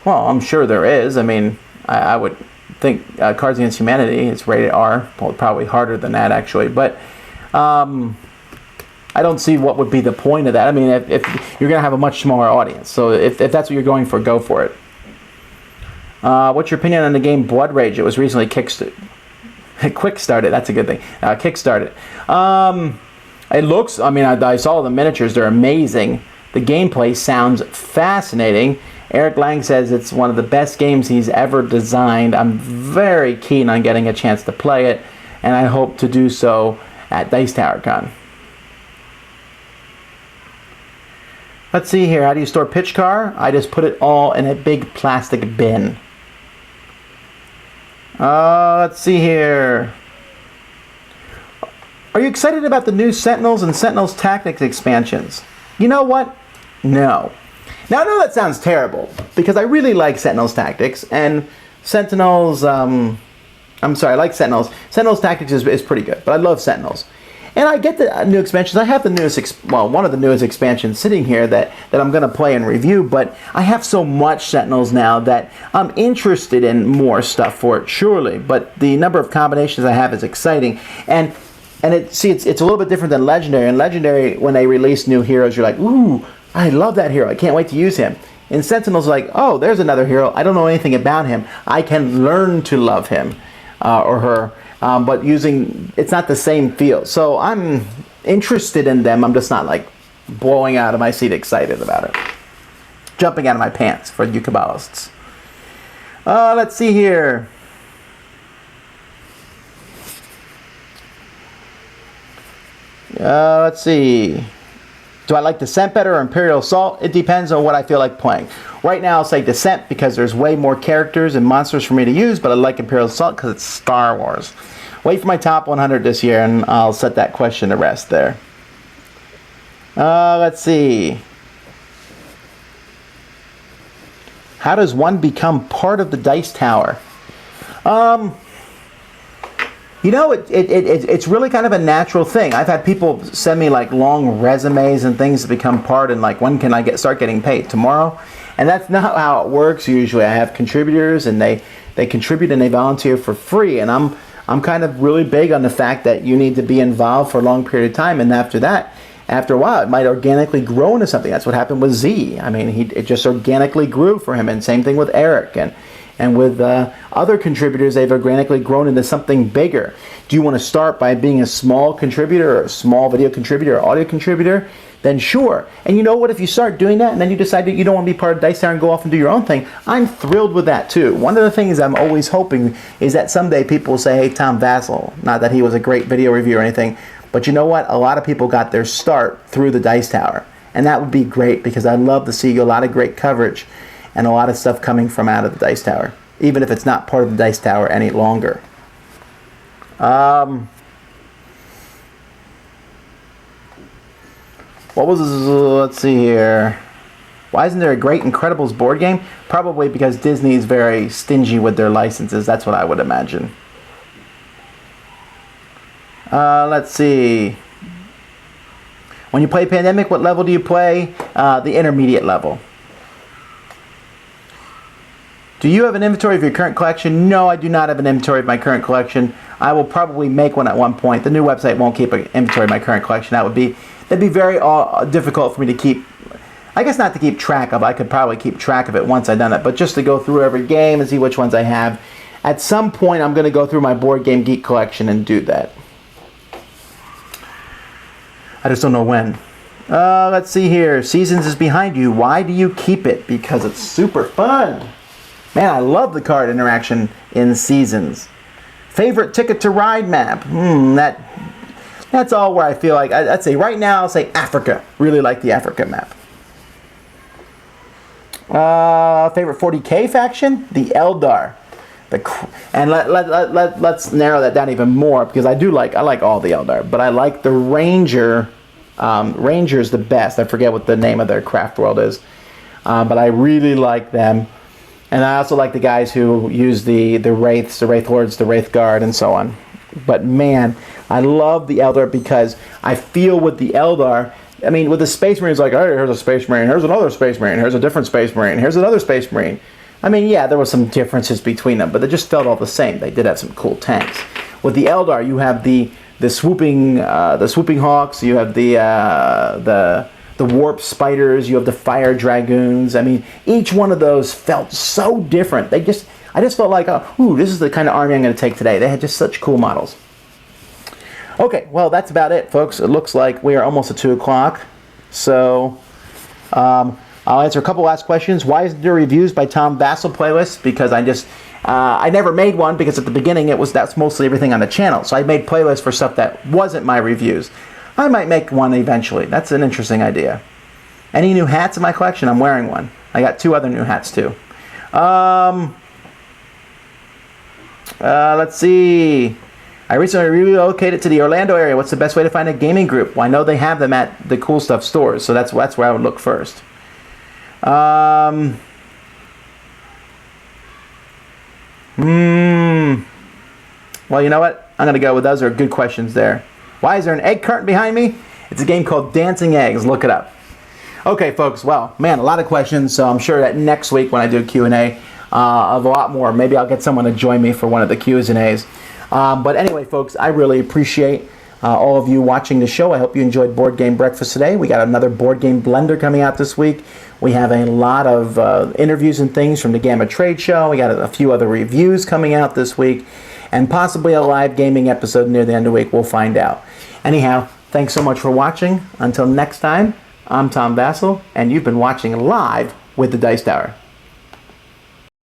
Speaker 1: Well, I'm sure there is. I mean, I would think Cards Against Humanity is rated R. Well, probably harder than that, actually. But I don't see what would be the point of that. I mean, if you're going to have a much smaller audience. So if that's what you're going for, go for it. What's your opinion on the game Blood Rage? It was recently quick-started. That's a good thing. Kick-started. It looks, I mean, I saw the miniatures. They're amazing. The gameplay sounds fascinating. Eric Lang says it's one of the best games he's ever designed. I'm very keen on getting a chance to play it, and I hope to do so at Dice Tower Con. Let's see here. How do you store pitch car? I just put it all in a big plastic bin. Let's see here. Are you excited about the new Sentinels and Sentinels Tactics expansions? You know what? No. Now, I know that sounds terrible, because I really like Sentinels Tactics, and Sentinels, I like Sentinels. Sentinels Tactics is pretty good, but I love Sentinels. And I get the new expansions. I have the newest, one of the newest expansions sitting here that I'm going to play and review, but I have so much Sentinels now that I'm interested in more stuff for it, surely. But the number of combinations I have is exciting. And it's a little bit different than Legendary. In Legendary, when they release new heroes, you're like, ooh, I love that hero. I can't wait to use him. In Sentinels, like, oh, there's another hero. I don't know anything about him. I can learn to love him or her. But it's not the same feel. So I'm interested in them. I'm just not like blowing out of my seat excited about it. Jumping out of my pants for you Kabbalists. Let's see here. Let's see. Do I like Descent better or Imperial Assault? It depends on what I feel like playing. Right now I'll say Descent because there's way more characters and monsters for me to use, but I like Imperial Assault because it's Star Wars. Wait for my top 100 this year and I'll set that question to rest there. Let's see. How does one become part of the Dice Tower? You know, it's really kind of a natural thing. I've had people send me like long resumes and things to become part, and like, when can I start getting paid? Tomorrow? And that's not how it works usually. I have contributors, and they contribute and they volunteer for free. And I'm kind of really big on the fact that you need to be involved for a long period of time, and after that, after a while, it might organically grow into something. That's what happened with Z. I mean, it just organically grew for him, and same thing with Eric. And with other contributors, they've organically grown into something bigger. Do you want to start by being a small contributor, or a small video contributor, or audio contributor? Then sure. And you know what? If you start doing that, and then you decide that you don't want to be part of Dice Tower and go off and do your own thing, I'm thrilled with that too. One of the things I'm always hoping is that someday people will say, hey, Tom Vasel, not that he was a great video reviewer or anything, but you know what? A lot of people got their start through the Dice Tower. And that would be great, because I'd love to see a lot of great coverage and a lot of stuff coming from out of the Dice Tower, even if it's not part of the Dice Tower any longer. Let's see here. Why isn't there a great Incredibles board game? Probably because Disney is very stingy with their licenses. That's what I would imagine. Let's see. When you play Pandemic, what level do you play? The intermediate level. Do you have an inventory of your current collection? No, I do not have an inventory of my current collection. I will probably make one at one point. The new website won't keep an inventory of my current collection. That'd be very difficult for me to keep. I guess not to keep track of. I could probably keep track of it once I've done it, but just to go through every game and see which ones I have. At some point, I'm going to go through my Board Game Geek collection and do that. I just don't know when. Let's see here. Seasons is behind you. Why do you keep it? Because it's super fun. Man, I love the card interaction in Seasons. Favorite Ticket to Ride map? That's all where I feel like, I'd say right now, I'll say Africa. Really like the Africa map. Favorite 40K faction? The Eldar. And let's narrow that down even more, because I like all the Eldar, but I like the Ranger. Ranger's the best. I forget what the name of their craft world is, but I really like them. And I also like the guys who use the Wraiths, the Wraith Lords, the Wraith Guard, and so on. But man, I love the Eldar because I feel with the Eldar, I mean, with the Space Marines, like, oh, here's a Space Marine, here's another Space Marine, here's a different Space Marine, here's another Space Marine. I mean, yeah, there were some differences between them, but they just felt all the same. They did have some cool tanks. With the Eldar, you have the swooping hawks. You have the warp spiders. You have the fire dragoons. I mean, each one of those felt so different. I just felt like, ooh, this is the kind of army I'm going to take today. They had just such cool models. Okay, well, that's about it, folks. It looks like we are almost at 2 o'clock. So I'll answer a couple last questions. Why is there reviews by Tom Vasel playlist? Because I never made one, because at the beginning that's mostly everything on the channel. So I made playlists for stuff that wasn't my reviews. I might make one eventually. That's an interesting idea. Any new hats in my collection? I'm wearing one. I got 2 other new hats too. Let's see. I recently relocated to the Orlando area. What's the best way to find a gaming group? Well, I know they have them at the Cool Stuff stores, so that's where I would look first. Well, you know what? I'm going to go with those are good questions there. Why is there an egg carton behind me? It's a game called Dancing Eggs. Look it up. Okay, folks. Well, man, a lot of questions, so I'm sure that next week when I do Q&A of a lot more, maybe I'll get someone to join me for one of the Q&As. But anyway, folks, I really appreciate all of you watching the show. I hope you enjoyed Board Game Breakfast today. We got another Board Game Blender coming out this week. We have a lot of interviews and things from the Gamma Trade Show. We got a few other reviews coming out this week, and possibly a live gaming episode near the end of the week. We'll find out. Anyhow, thanks so much for watching. Until next time, I'm Tom Vasel, and you've been watching Live with the Dice Tower.